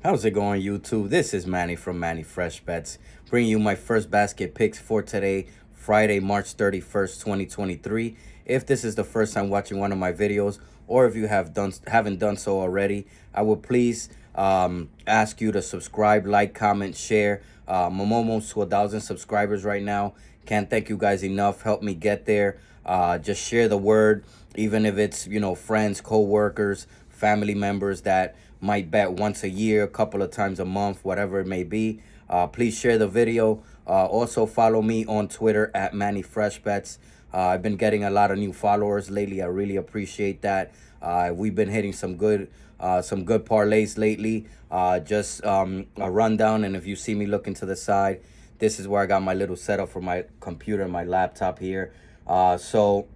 How's it going, YouTube? This is Manny from Manny Fresh Bets, bringing you my first basket picks for today, Friday, March 31st, 2023. If this is the first time watching one of my videos, or if you haven't done so already, I would please ask you to subscribe, like, comment, share. I'm almost to 1,000 subscribers right now. Can't thank you guys enough. Help me get there. Just share the word, even if it's friends, co-workers, family members that might bet once a year, a couple of times a month, whatever it may be. Please share the video. Also follow me on Twitter at Manny Fresh Bets. I've been getting a lot of new followers lately. I really appreciate that. We've been hitting some good parlays lately. Just a rundown, and if you see me looking to the side, this is where I got my little setup for my computer and my laptop here. So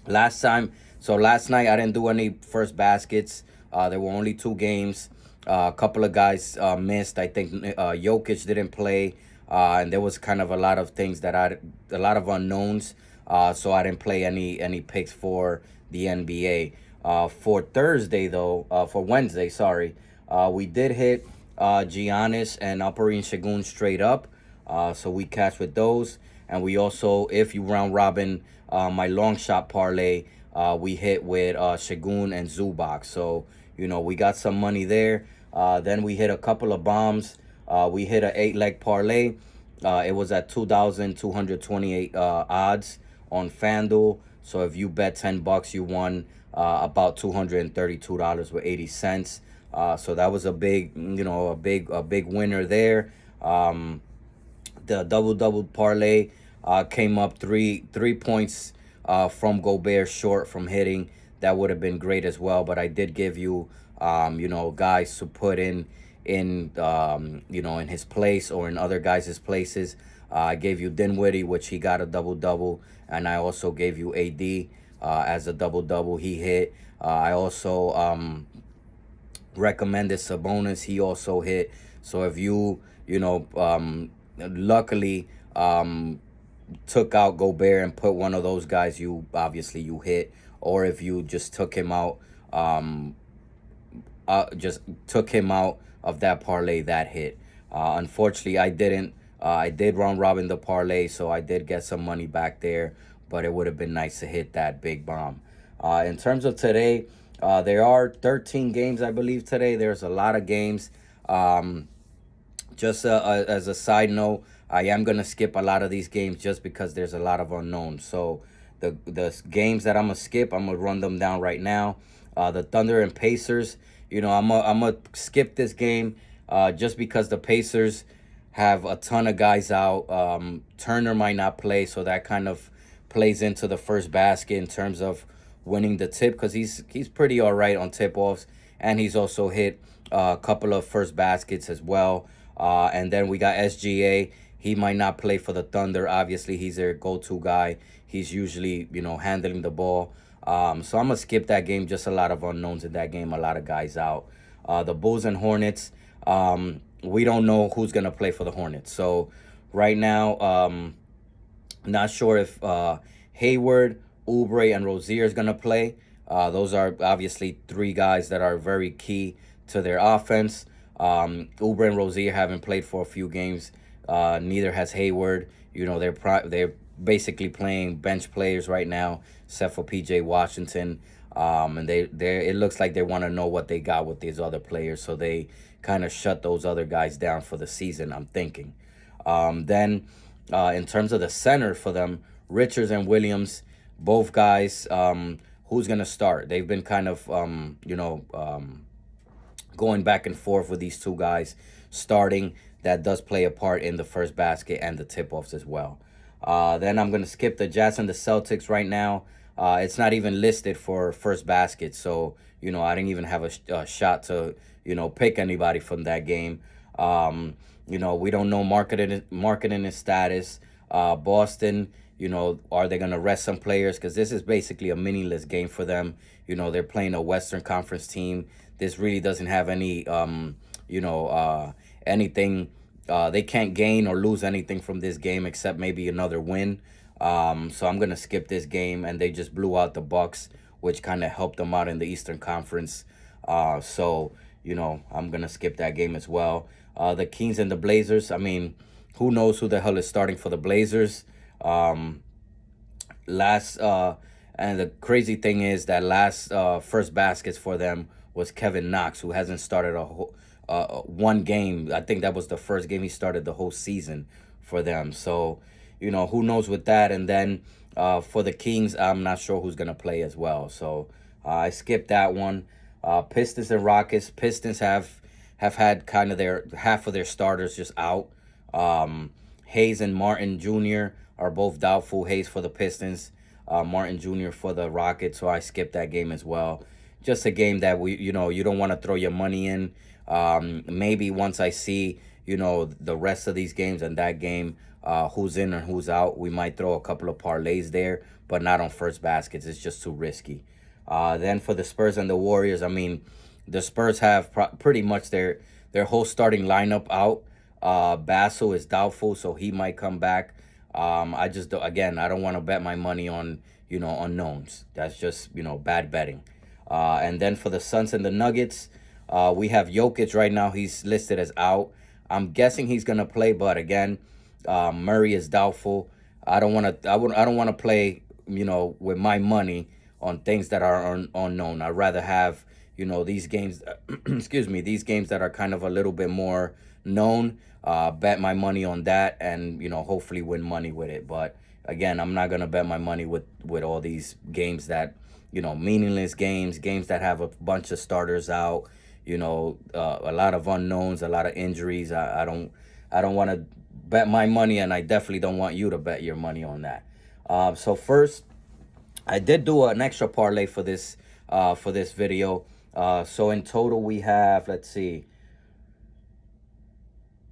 last night I didn't do any first baskets. There were only two games. A couple of guys missed. I think Jokic didn't play, and there was kind of a lot of things a lot of unknowns. So I didn't play any picks for the NBA. For Thursday though, for Wednesday, sorry, we did hit Giannis and Sengun straight up. So we cashed with those, and we also, if you round robin my long shot parlay, we hit with Sengun and Zubac. So we got some money there. Then we hit a couple of bombs. We hit an 8-leg parlay. It was at 2,228 odds on FanDuel. So if you bet $10, you won about $232.80. So that was a big, a big winner there. The double parlay came up three points from Gobert short from hitting. That would have been great as well, but I did give you guys to put in in his place or in other guys' places. I gave you Dinwiddie, which he got a double, and I also gave you AD as a double. He hit. I also recommended Sabonis. He also hit. So if luckily took out Gobert and put one of those guys, you hit. Or if you just took him out, of that parlay, that hit. Unfortunately, I didn't. I did round robin the parlay, so I did get some money back there, but it would have been nice to hit that big bomb. In terms of today, there are 13 games, I believe, today. There's a lot of games. Just as a side note, I am going to skip a lot of these games just because there's a lot of unknowns. So the games that I'm going to skip, I'm going to run them down right now. The Thunder and Pacers, I'm going to skip this game just because the Pacers have a ton of guys out. Turner might not play, so that kind of plays into the first basket in terms of winning the tip, because he's pretty all right on tip-offs, and he's also hit a couple of first baskets as well. And then we got SGA. He might not play for the Thunder. Obviously, he's their go-to guy. He's usually, handling the ball. So I'm going to skip that game. Just a lot of unknowns in that game. A lot of guys out. The Bulls and Hornets, we don't know who's going to play for the Hornets. So right now, not sure if Hayward, Oubre, and Rozier is going to play. Those are obviously three guys that are very key to their offense. Oubre and Rozier haven't played for a few games. Neither has Hayward. They're basically playing bench players right now, except for PJ Washington. And it looks like they want to know what they got with these other players, so they kind of shut those other guys down for the season, I'm thinking. Then in terms of the center for them, Richards and Williams, both guys, who's going to start? They've been kind of, going back and forth with these two guys starting. That does play a part in the first basket and the tip-offs as well. Then I'm going to skip the Jazz and the Celtics right now. It's not even listed for first basket, so, I didn't even have a shot to, pick anybody from that game. We don't know marketing status. Boston, are they going to rest some players? Because this is basically a meaningless game for them. They're playing a Western Conference team. This really doesn't have any, anything. They can't gain or lose anything from this game except maybe another win. So I'm going to skip this game, and they just blew out the Bucks, which kind of helped them out in the Eastern Conference. So, I'm going to skip that game as well. The Kings and the Blazers, I mean, who knows who the hell is starting for the Blazers? Um, last and the crazy thing is that last first baskets for them was Kevin Knox, who hasn't started a whole one game. I think that was the first game he started the whole season for them. So, who knows with that. And then for the Kings, I'm not sure who's gonna play as well. So I skipped that one. Pistons and Rockets. Pistons have had kind of their half of their starters just out. Hayes and Martin Jr. are both doubtful. Hayes for the Pistons, Martin Jr. for the Rockets. So I skipped that game as well. Just a game that you don't want to throw your money in. Maybe once I see, the rest of these games and that game, who's in and who's out, we might throw a couple of parlays there, but not on first baskets. It's just too risky. Then for the Spurs and the Warriors, I mean, the Spurs have pretty much their whole starting lineup out. Bassel is doubtful, so he might come back. I just again, I don't want to bet my money on unknowns. That's just bad betting. And then for the Suns and the Nuggets, we have Jokic right now. He's listed as out. I'm guessing he's gonna play, but again, Murray is doubtful. I don't want to. I don't want to play with my money on things that are unknown. I'd rather have these games. Excuse me, these games that are kind of a little bit more known. Bet my money on that, and hopefully win money with it. But again, I'm not gonna bet my money with all these games that meaningless games that have a bunch of starters out. A lot of unknowns, a lot of injuries. I don't want to bet my money, and I definitely don't want you to bet your money on that. So first, I did do an extra parlay for this video. So in total, we have, let's see,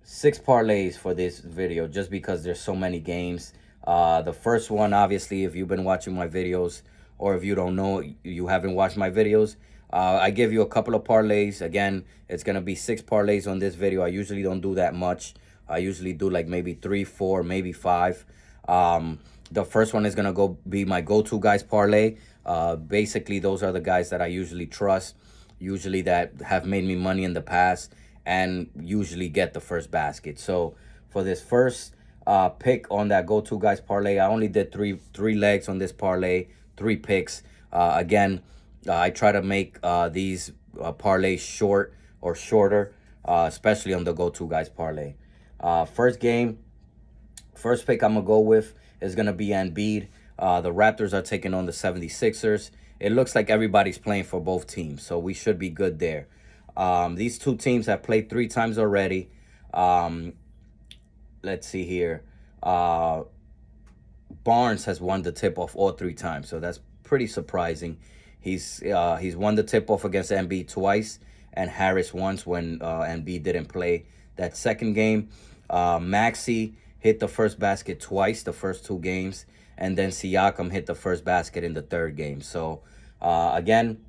6 parlays for this video, just because there's so many games. The first one, obviously, if you've been watching my videos, or if you don't know, you haven't watched my videos, I give you a couple of parlays. Again, it's going to be 6 parlays on this video. I usually don't do that much. I usually do like maybe 3, 4, maybe 5. The first one is going to be my go-to guys parlay. Basically, those are the guys that I usually trust, usually that have made me money in the past, and usually get the first basket. So for this first pick on that go-to guys parlay, I only did three legs on this parlay, 3 picks. Again, I try to make these parlays short or shorter, especially on the go-to guys parlay. First pick I'm gonna go with is gonna be Embiid. The Raptors are taking on the 76ers. It looks like everybody's playing for both teams, so we should be good there. These two teams have played 3 times already. Let's see here. Barnes has won the tip-off all 3 times, so that's pretty surprising. He's won the tip-off against Embiid twice, and Harris once when Embiid didn't play that second game. Maxey hit the first basket twice the first 2 games, and then Siakam hit the first basket in the 3rd game. So again,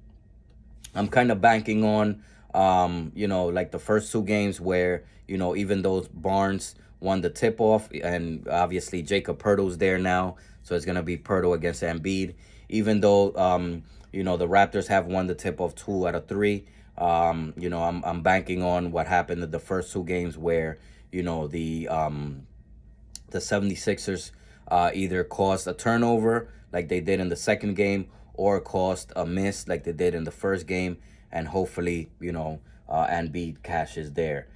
I'm kind of banking on like the first 2 games where even though Barnes won the tip-off, and obviously Jakob Poeltl's there now, so it's gonna be Poeltl against Embiid. Even though the Raptors have won the tip-off 2 out of 3, I'm banking on what happened in the first 2 games where the 76ers either caused a turnover like they did in the second game, or caused a miss like they did in the first game, and hopefully Embiid cashes there.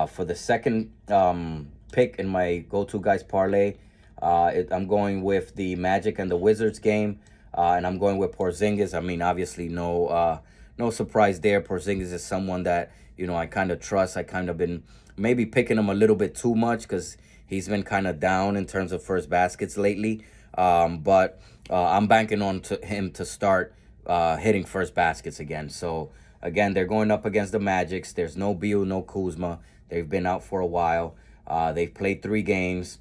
For the second pick in my go-to guys parlay, I'm going with the Magic and the Wizards game, and I'm going with Porzingis. I mean, obviously no surprise there. Porzingis is someone that I kind of trust. I kind of been maybe picking him a little bit too much because he's been kind of down in terms of first baskets lately. But I'm banking on him to start hitting first baskets again. So again, they're going up against the Magics. There's no Beal, no Kuzma. They've been out for a while. They've played 3 games.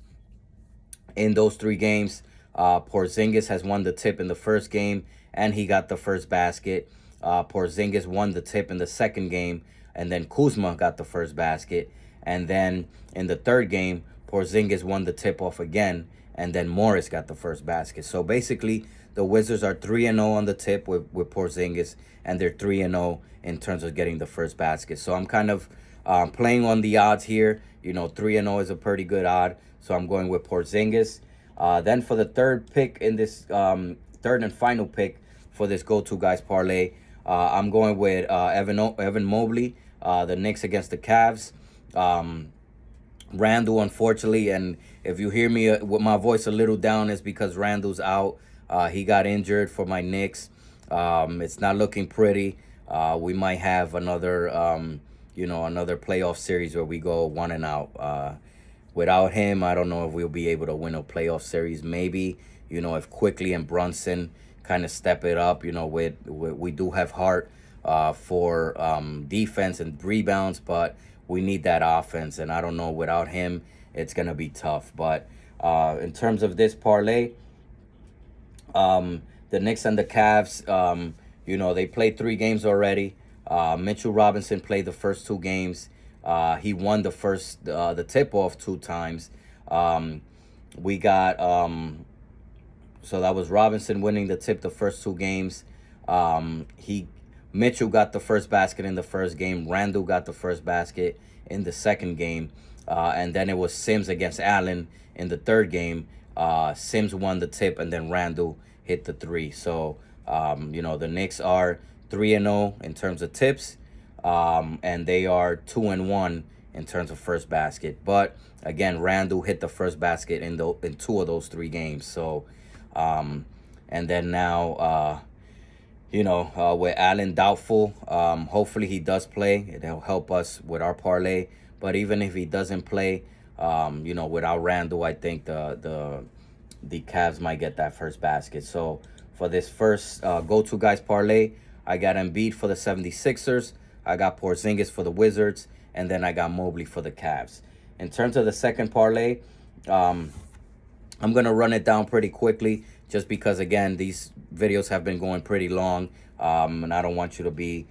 In those 3 games, Porzingis has won the tip in the first game, and he got the first basket. Porzingis won the tip in the second game, and then Kuzma got the first basket. And then in the 3rd game, Porzingis won the tip-off again, and then Morris got the first basket. So basically, The Wizards are 3-0 on the tip with Porzingis, and they're 3-0 in terms of getting the first basket. So I'm kind of playing on the odds here. 3-0 is a pretty good odd. So I'm going with Porzingis. Then for the third pick in this third and final pick for this go-to guys parlay, I'm going with Evan Mobley, the Knicks against the Cavs. Randall, unfortunately, and if you hear me with my voice a little down, it's because Randall's out. He got injured for my Knicks. It's not looking pretty. We might have another, another playoff series where we go 1-out. Without him, I don't know if we'll be able to win a playoff series. Maybe, if Quickly and Brunson kind of step it up. We do have heart for defense and rebounds, but we need that offense, and I don't know, without him, it's going to be tough. But in terms of this parlay, the Knicks and the Cavs, they played 3 games already. Mitchell Robinson played the first 2 games. He won the tip-off 2 times. We got, so that was Robinson winning the tip the first 2 games. Mitchell got the first basket in the first game. Randall got the first basket in the second game. And then it was Sims against Allen in the third game. Sims won the tip, and then Randall hit the 3. So, the Knicks are 3-0 in terms of tips. And they are 2-1 in terms of first basket. But, again, Randall hit the first basket in 2 of those 3 games. So, and then now... with Allen doubtful, hopefully he does play. It'll help us with our parlay. But even if he doesn't play, without Randall, I think the Cavs might get that first basket. So for this first go-to guys parlay, I got Embiid for the 76ers. I got Porzingis for the Wizards. And then I got Mobley for the Cavs. In terms of the second parlay, I'm going to run it down pretty quickly, just because, again, these videos have been going pretty long, and I don't want you to be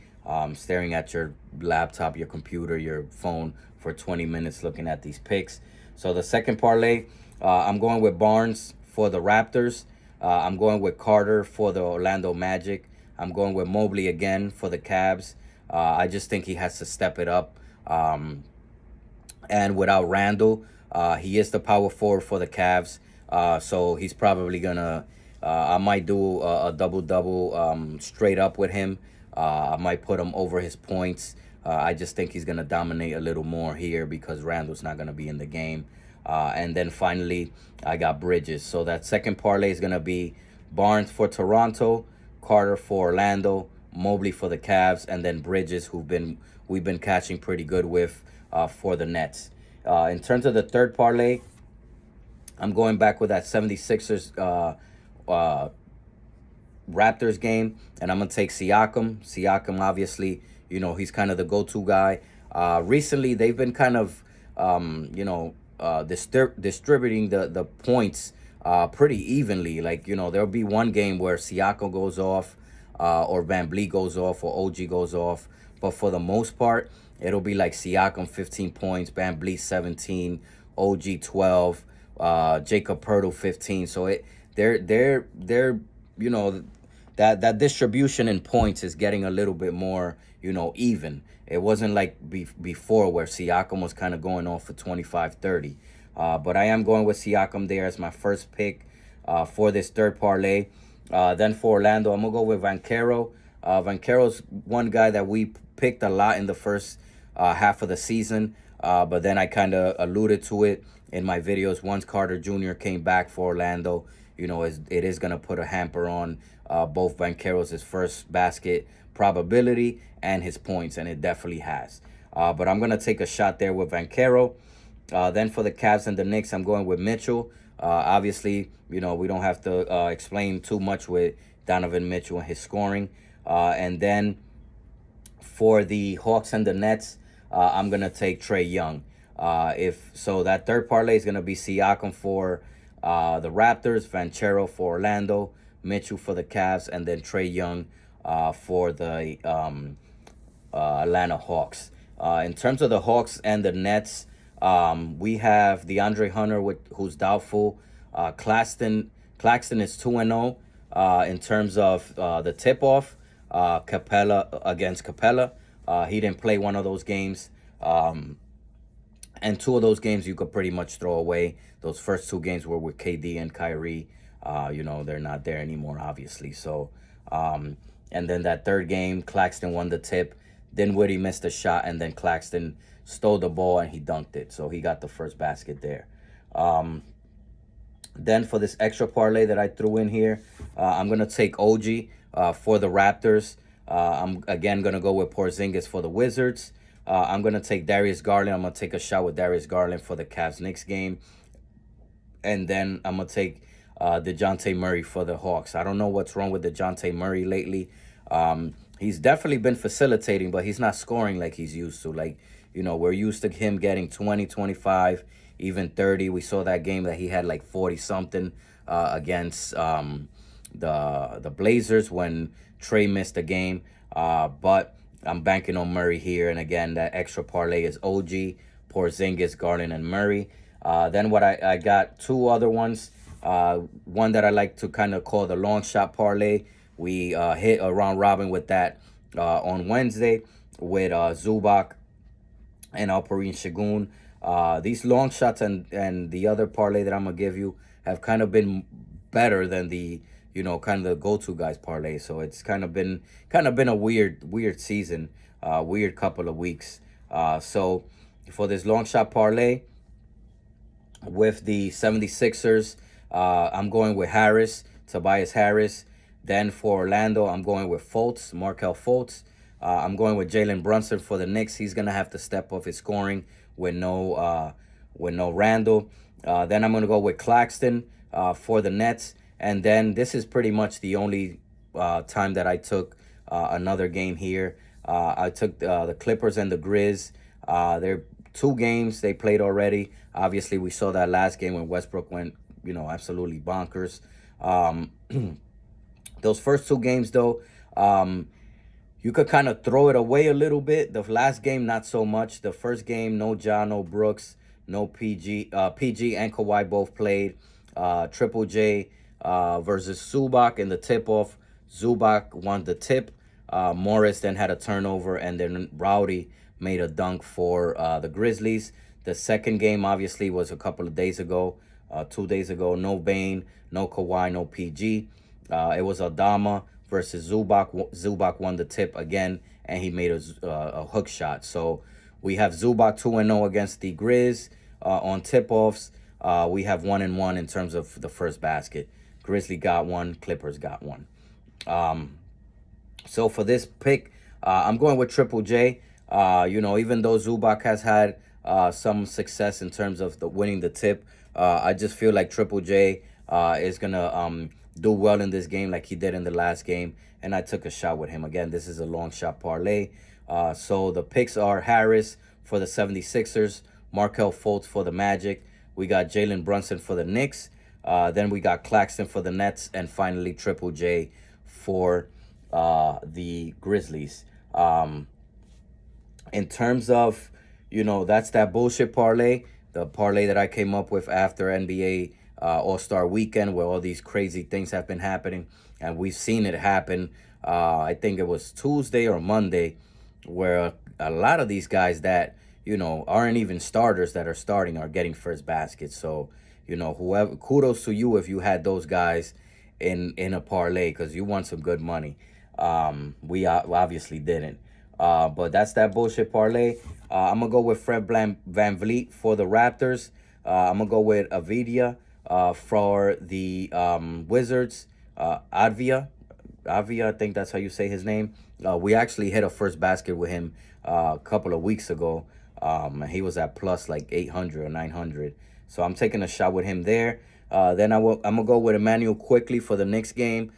staring at your laptop, your computer, your phone for 20 minutes looking at these picks. So the second parlay, I'm going with Barnes for the Raptors. I'm going with Carter for the Orlando Magic. I'm going with Mobley again for the Cavs. I just think he has to step it up. And without Randall, he is the power forward for the Cavs. So he's probably going to, I might do a double-double straight up with him. I might put him over his points. I just think he's going to dominate a little more here because Randall's not going to be in the game. And then finally, I got Bridges. So that second parlay is going to be Barnes for Toronto, Carter for Orlando, Mobley for the Cavs, and then Bridges, we've been catching pretty good with for the Nets. In terms of the third parlay, I'm going back with that 76ers Raptors game, and I'm going to take Siakam. Siakam, obviously, he's kind of the go-to guy. Recently, they've been kind of, distributing the points pretty evenly. Like, there'll be one game where Siakam goes off, or Van Vliet goes off, or OG goes off. But for the most part, it'll be like Siakam 15 points, Van Vliet 17, OG 12, Jacob Poeltl 15. So they're that distribution in points is getting a little bit more even. It wasn't like before where Siakam was kind of going off for 25, 30. But I am going with Siakam there as my first pick for this third parlay. Then for Orlando, I'm gonna go with Banchero. Banchero's one guy that we picked a lot in the first half of the season, but then I kind of alluded to it in my videos. Once Carter Jr. came back for Orlando, it is going to put a hamper on both Banchero's first basket probability and his points, and it definitely has. But I'm going to take a shot there with Banchero. Then for the Cavs and the Knicks, I'm going with Mitchell. Obviously, we don't have to explain too much with Donovan Mitchell and his scoring. And then for the Hawks and the Nets, I'm going to take Trae Young. That third parlay is going to be Siakam for the Raptors, Banchero for Orlando, Mitchell for the Cavs, and then Trae Young for the Atlanta Hawks. In terms of the Hawks and the Nets, we have DeAndre Hunter, who's doubtful. Claxton is 2-0. In terms of the tip-off, Capella against Capella, he didn't play one of those games. And two of those games you could pretty much throw away. Those first two games were with KD and Kyrie. They're not there anymore, obviously. So, and then that third game, Claxton won the tip. Dinwiddie missed a shot, and then Claxton stole the ball and he dunked it. So he got the first basket there. Then for this extra parlay that I threw in here, I'm going to take OG for the Raptors. I'm, again, going to go with Porzingis for the Wizards. I'm going to take Darius Garland. I'm going to take a shot with Darius Garland for the Cavs-Knicks game. And then I'm going to take DeJounte Murray for the Hawks. I don't know what's wrong with DeJounte Murray lately. He's definitely been facilitating, but he's not scoring like he's used to. Like, we're used to him getting 20, 25, even 30. We saw that game that he had like 40-something against the Blazers when Trey missed the game. But I'm banking on Murray here. And again, that extra parlay is OG, Porzingis, Garland, and Murray. Then what I got two other ones. One that I like to kind of call the long shot parlay. We hit a round robin with that on Wednesday with Zubac and Alperen Sengun. These long shots and the other parlay that I'm going to give you have kind of been better than the kind of the go-to guys parlay. So it's kind of been a weird season, weird couple of weeks. So for this long shot parlay with the 76ers, I'm going with Tobias Harris. Then for Orlando, I'm going with Markelle Fultz. I'm going with Jalen Brunson for the Knicks. He's gonna have to step up his scoring with no Randall. Then I'm gonna go with Claxton for the Nets. And then this is pretty much the only time that I took another game here. I took the Clippers and the Grizz. They're two games they played already. Obviously, we saw that last game when Westbrook went, absolutely bonkers. Those first two games, though, you could kind of throw it away a little bit. The last game, not so much. The first game, no Ja, no Brooks, no PG. PG and Kawhi both played. Triple J versus Zubac in the tip-off. Zubac won the tip. Morris then had a turnover, and then Rowdy made a dunk for the Grizzlies. The second game, obviously, was a couple of days ago, 2 days ago. No Bane, no Kawhi, no PG. It was Adama versus Zubac. Zubac won the tip again, and he made a hook shot. So we have Zubac 2-0 against the Grizz on tip-offs. We have 1-1 in terms of the first basket. Grizzly got one, Clippers got one. So for this pick, I'm going with Triple J. Even though Zubac has had some success in terms of winning the tip, I just feel like Triple J is going to do well in this game like he did in the last game. And I took a shot with him. Again, this is a long shot parlay. So the picks are Harris for the 76ers, Markelle Fultz for the Magic. We got Jalen Brunson for the Knicks. Then we got Claxton for the Nets. And finally, Triple J for the Grizzlies. In terms of, that's that bullshit parlay. The parlay that I came up with after NBA All-Star Weekend, where all these crazy things have been happening. And we've seen it happen. I think it was Tuesday or Monday, where a lot of these guys that, aren't even starters that are starting are getting first baskets. So, whoever, kudos to you if you had those guys in a parlay, because you won some good money. We obviously didn't. But that's that bullshit parlay. I'm going to go with Fred Van Vliet for the Raptors. I'm going to go with Avidia for the Wizards. Avia, I think that's how you say his name. We actually hit a first basket with him a couple of weeks ago. And he was at plus like 800 or 900. So I'm taking a shot with him there. Then I'm going to go with Emmanuel quickly for the Knicks game.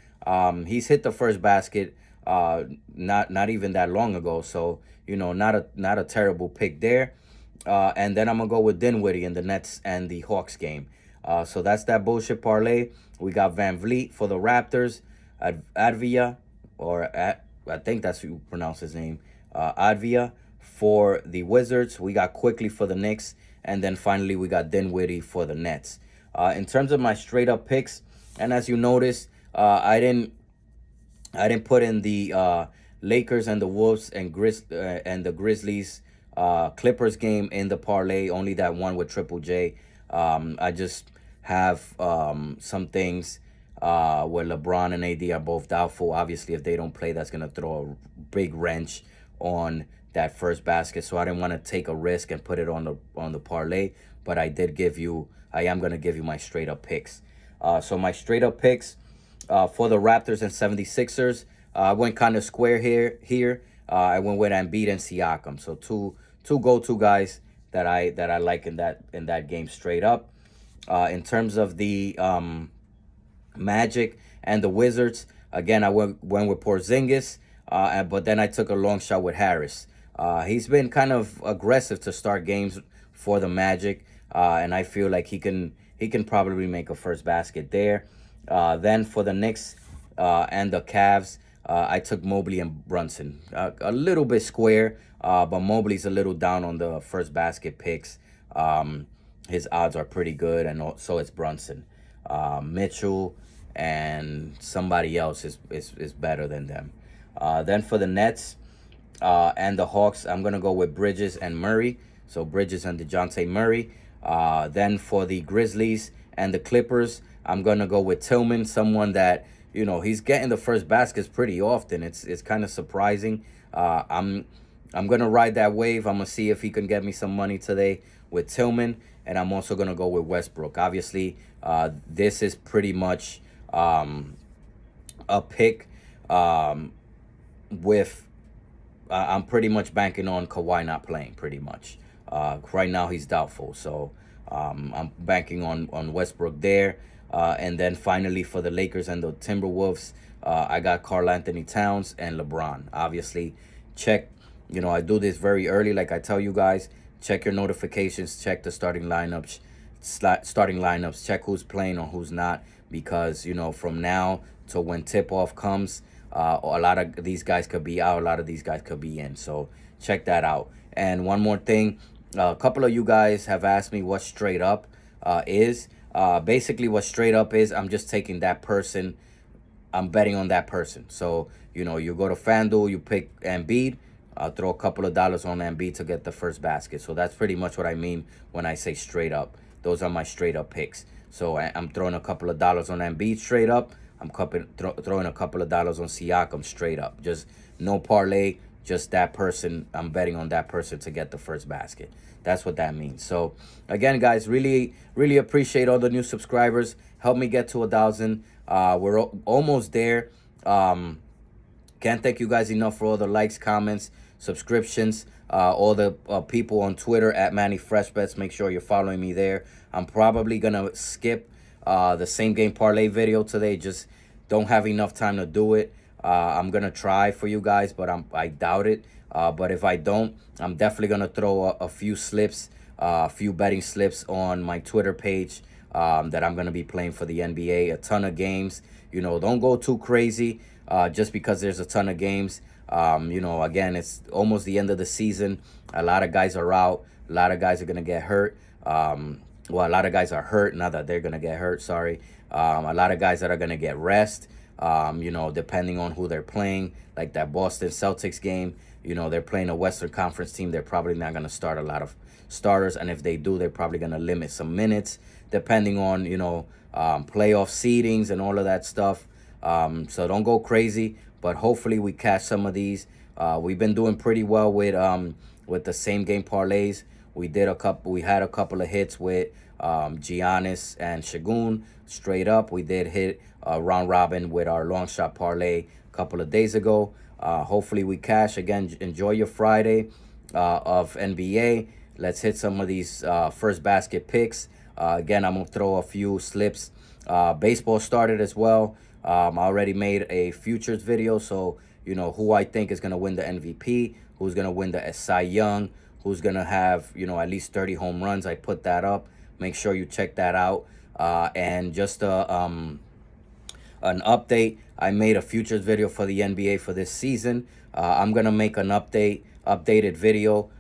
He's hit the first basket not even that long ago. So, not a terrible pick there. And then I'm going to go with Dinwiddie in the Nets and the Hawks game. So that's that bullshit parlay. We got Van Vliet for the Raptors, Advia, I think that's how you pronounce his name, Advia for the Wizards. We got Quickly for the Knicks. And then finally, we got Dinwiddie for the Nets. In terms of my straight-up picks, and as you notice, I didn't put in the Lakers and the Wolves and and the Grizzlies Clippers game in the parlay. Only that one with Triple J. I just have some things where LeBron and AD are both doubtful. Obviously, if they don't play, that's gonna throw a big wrench on that first basket. So I didn't want to take a risk and put it on the parlay. But I am gonna give you my straight up picks. So my straight up picks for the Raptors and 76ers. I went kind of square here. I went with Embiid and Siakam. So two go-to guys that I like in that game straight up. In terms of the Magic and the Wizards, again I went with Porzingis, but then I took a long shot with Harris. He's been kind of aggressive to start games for the Magic, and I feel like he can probably make a first basket there. Then for the Knicks and the Cavs, I took Mobley and Brunson. A little bit square, but Mobley's a little down on the first basket picks. His odds are pretty good, and so is Brunson. Mitchell and somebody else is better than them. Then for the Nets and the Hawks, I'm going to go with Bridges and Murray. So Bridges and DeJounte Murray. Then for the Grizzlies and the Clippers, I'm going to go with Tillman, someone that, he's getting the first baskets pretty often. It's kind of surprising. I'm going to ride that wave. I'm going to see if he can get me some money today with Tillman. And I'm also going to go with Westbrook. Obviously, this is pretty much a pick with I'm pretty much banking on Kawhi not playing pretty much. Right now he's doubtful. So I'm banking on Westbrook there. And then finally for the Lakers and the Timberwolves, I got Karl Anthony Towns and LeBron. Obviously, check, I do this very early like I tell you guys. Check your notifications, check the starting lineups, check who's playing or who's not. Because, from now to when tip-off comes, a lot of these guys could be out, a lot of these guys could be in. So check that out. And one more thing, a couple of you guys have asked me what straight up is. Basically what straight up is, I'm just taking that person, I'm betting on that person. So, you go to FanDuel, you pick Embiid, I'll throw a couple of dollars on Embiid to get the first basket. So that's pretty much what I mean when I say straight up. Those are my straight up picks. So I'm throwing a couple of dollars on Embiid straight up. I'm throwing a couple of dollars on Siakam straight up. Just no parlay, just that person. I'm betting on that person to get the first basket. That's what that means. So again, guys, really, really appreciate all the new subscribers. Help me get to 1,000. We're almost there. Can't thank you guys enough for all the likes, comments, subscriptions, all the people on Twitter at Manny Fresh Bets. Make sure you're following me there. I'm probably gonna skip the same game parlay video today. Just don't have enough time to do it. I'm gonna try for you guys, but I doubt it. But if I don't, I'm definitely gonna throw a few slips, a few betting slips on my Twitter page that I'm gonna be playing for the NBA. A ton of games. Don't go too crazy just because there's a ton of games. Again, it's almost the end of the season. A lot of guys are out. A lot of guys are gonna get hurt. A lot of guys are hurt. Not that they're gonna get hurt. Sorry. A lot of guys that are gonna get rest. Depending on who they're playing, like that Boston Celtics game. They're playing a Western Conference team. They're probably not gonna start a lot of starters, and if they do, they're probably gonna limit some minutes, depending on playoff seedings and all of that stuff. So don't go crazy, but hopefully we catch some of these. We've been doing pretty well with the same game parlays. We had a couple of hits with Giannis and Sengun straight up. We did hit round robin with our long shot parlay a couple of days ago. Hopefully we cash. Again, enjoy your Friday of NBA. Let's hit some of these first basket picks. Again, I'm going to throw a few slips. Baseball started as well. I already made a futures video, so who I think is going to win the MVP, who's going to win the Cy Young, who's going to have, at least 30 home runs. I put that up. Make sure you check that out. And just an update, I made a futures video for the NBA for this season. I'm going to make an updated video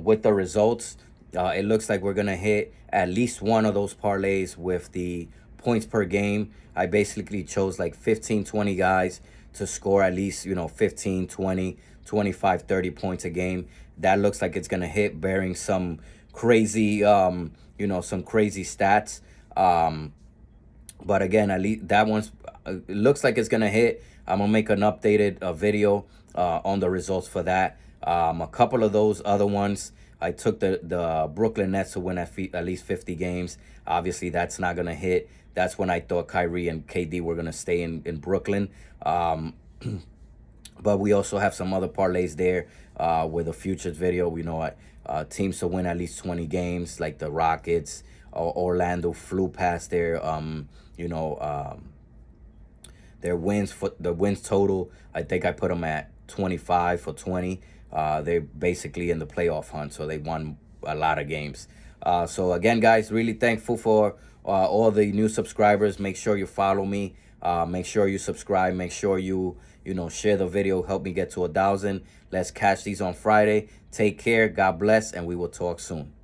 with the results. It looks like we're going to hit at least one of those parlays with the points per game. I basically chose like 15, 20 guys to score at least, 15, 20, 25, 30 points a game. That looks like it's going to hit, bearing some crazy, some crazy stats. But again, at least that one's, it looks like it's going to hit. I'm going to make an updated video on the results for that. A couple of those other ones, I took the Brooklyn Nets to win at least 50 games. Obviously, that's not going to hit. That's when I thought Kyrie and KD were going to stay in Brooklyn. But we also have some other parlays there with a futures video. We know teams to win at least 20 games, like the Rockets. Orlando flew past their wins total. I think I put them at 25 for 20. They're basically in the playoff hunt, so they won a lot of games. So again, guys, really thankful for all the new subscribers. Make sure you follow me. Make sure you subscribe. Make sure you share the video. Help me get to 1,000. Let's catch these on Friday. Take care. God bless, and we will talk soon.